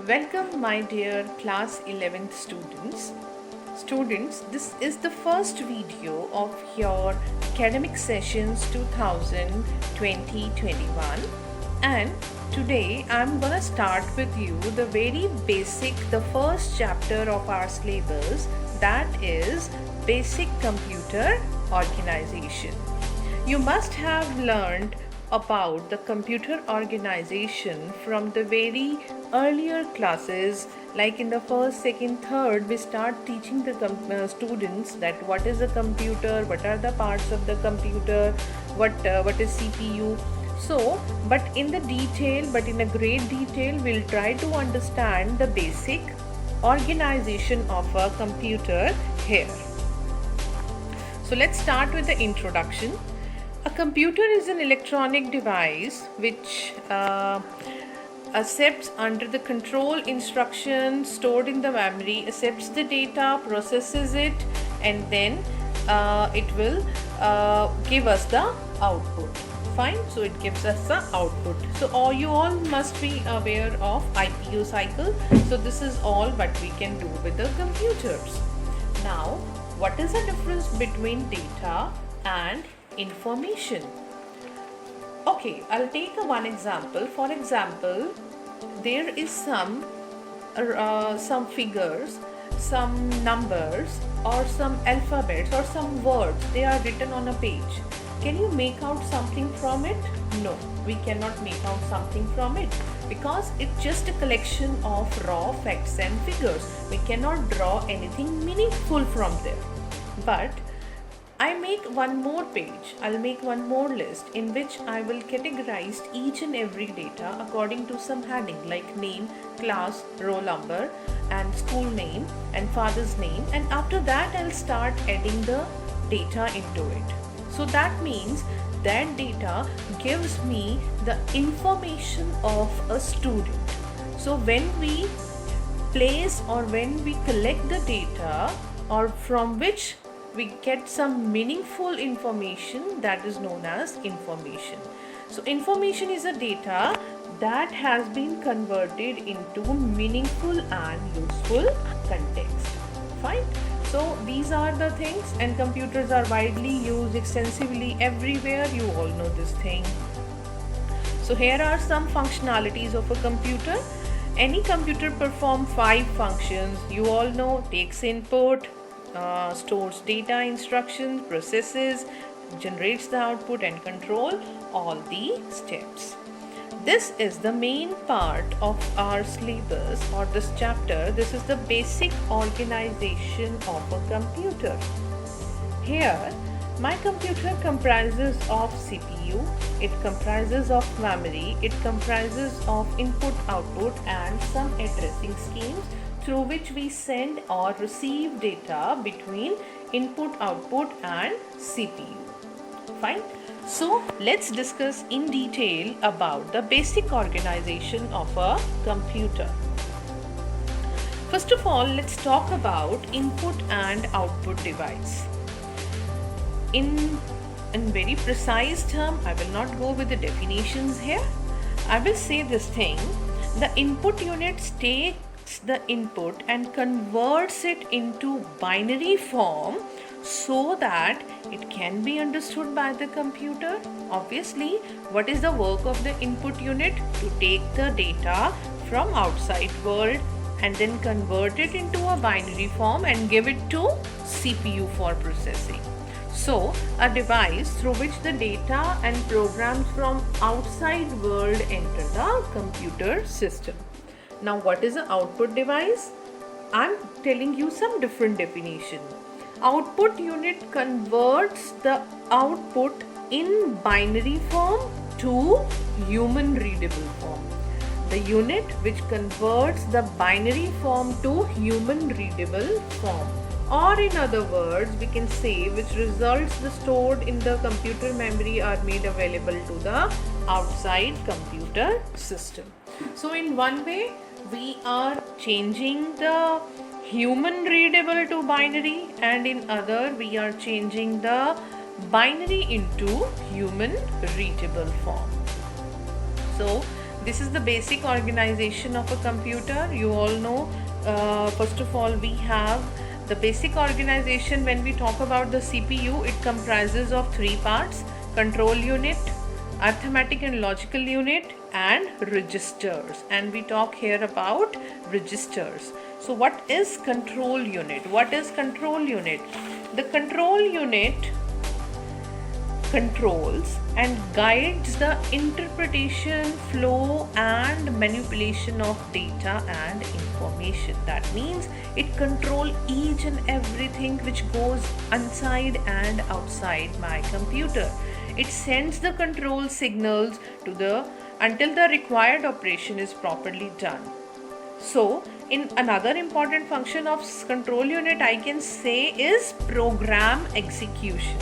Welcome, my dear class 11th students. Students, this is the first video of your academic sessions 2020-21, and today I'm gonna start with you the very basic, the first chapter of our syllabus, that is basic computer organization. You must have learned about the computer organization from the very earlier classes, like in the first, second, third. We start teaching the students that what is a computer, what are the parts of the computer, what is CPU. So but in a great detail, we'll try to understand the basic organization of a computer here. So let's start with the introduction. A computer is an electronic device which accepts under the control instructions stored in the memory, accepts the data, processes it, and then it will give us the output. Fine, so it gives us the output. So you all must be aware of IPU cycle. So this is all what we can do with the computers. Now, what is the difference between data and information? Okay, I'll take one example. For example, there is some figures, some numbers, or some alphabets, or some words. They are written on a page. Can you make out something from it? No, we cannot make out something from it because it's just a collection of raw facts and figures. We cannot draw anything meaningful from there. But I make one more page, I'll make one more list in which I will categorize each and every data according to some heading like name, class, roll number, and school name and father's name, and after that I'll start adding the data into it. So that means that data gives me the information of a student. So when we place or when we collect the data, or from which we get some meaningful information, that is known as information. So information is a data that has been converted into meaningful and useful context. Fine. So these are the things, and computers are widely used extensively everywhere. You all know this thing. So here are some functionalities of a computer. Any computer performs 5 functions. You all know: takes input, stores data, instructions, processes, generates the output, and control all the steps. This is the main part of our syllabus or this chapter. This is the basic organization of a computer. Here, my computer comprises of CPU, it comprises of memory, it comprises of input, output, and some addressing schemes through which we send or receive data between input, output, and CPU. Fine. So let's discuss in detail about the basic organization of a computer. First of all, let's talk about input and output device. In very precise term, I will not go with the definitions here. I will say this thing: the input unit takes the input and converts it into binary form so that it can be understood by the computer. Obviously, what is the work of the input unit? To take the data from outside world and then convert it into a binary form and give it to CPU for processing. So, a device through which the data and programs from outside world enter the computer system. Now, what is an output device? I'm telling you some different definition. Output unit converts the output in binary form to human readable form. The unit which converts the binary form to human readable form, or in other words, we can say which results stored in the computer memory are made available to the outside computer system. So in one way, we are changing the human readable to binary, and in other we are changing the binary into human readable form. So This is the basic organization of a computer. You all know, first of all, we have the basic organization. When we talk about the CPU, it comprises of three parts: control unit, arithmetic and logical unit, and registers. And we talk here about registers. So what is control unit? What is control unit? The control unit controls and guides the interpretation, flow, and manipulation of data and information. That means it controls each and everything which goes inside and outside my computer. It sends the control signals to the until the required operation is properly done. So, in another important function of control unit, I can say is program execution.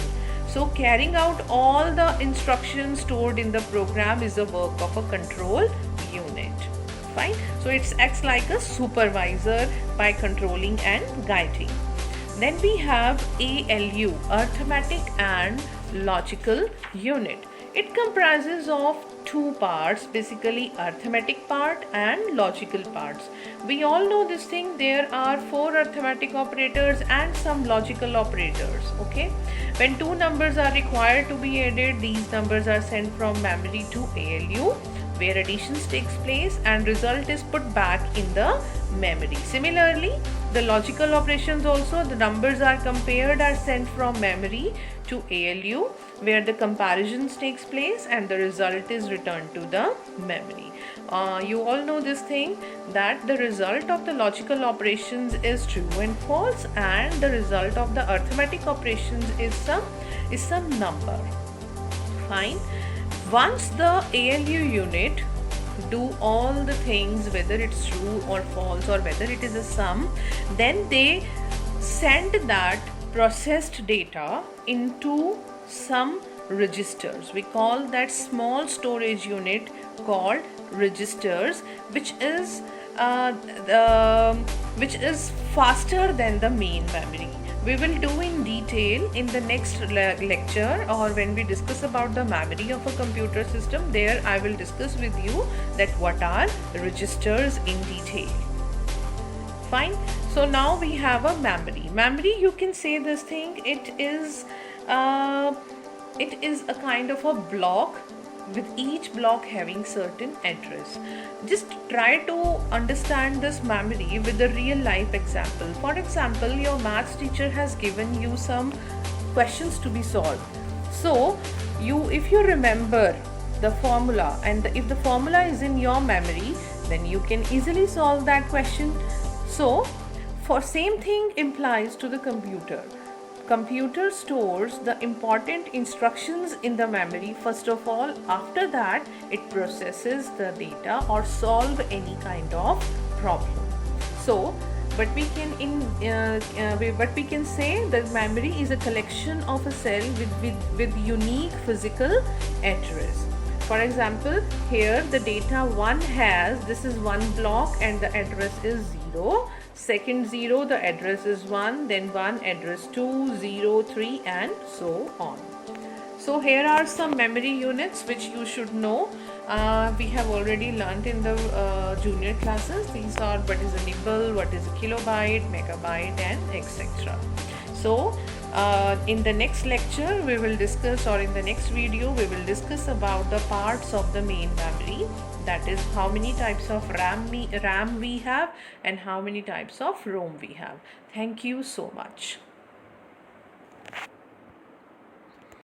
So carrying out all the instructions stored in the program is the work of a control unit. Fine. So it acts like a supervisor by controlling and guiding. Then we have ALU, arithmetic and logical unit. It comprises of two parts, basically arithmetic part and logical parts. We all know this thing. There are four arithmetic operators and some logical operators. Okay, when two numbers are required to be added, these numbers are sent from memory to ALU, where additions takes place and result is put back in the memory. Similarly, the logical operations also, the numbers are compared, are sent from memory to ALU, where the comparisons takes place and the result is returned to the memory. You all know this thing, that the result of the logical operations is true and false, and the result of the arithmetic operations is some number. Fine. Once the ALU unit do all the things, whether it's true or false or whether it is a sum, then they send that processed data into some registers. We call that small storage unit called registers, which is faster than the main memory. We will do in detail in the next lecture, or when we discuss about the memory of a computer system. There I will discuss with you that what are registers in detail. Fine. So now we have a memory. Memory, you can say this thing, it is a kind of a block, with each block having certain address. Just try to understand this memory with a real life example. For example, your maths teacher has given you some questions to be solved. So if you remember the formula, and if the formula is in your memory, then you can easily solve that question. So for same thing implies to the computer. Computer stores the important instructions in the memory first of all. After that, it processes the data or solve any kind of problem. So, but we can say that memory is a collection of a cell with unique physical address. For example, here the data 1 has, this is one block and the address is 0. Second 0, the address is 1, then 1, address 2, 0, 3, and so on. So here are some memory units which you should know. We have already learnt in the junior classes. These are what is a nibble, what is a kilobyte, megabyte, and etc. So in the next lecture we will discuss, or in the next video we will discuss about the parts of the main memory. That is how many types of RAM we have and how many types of ROM we have. Thank you so much.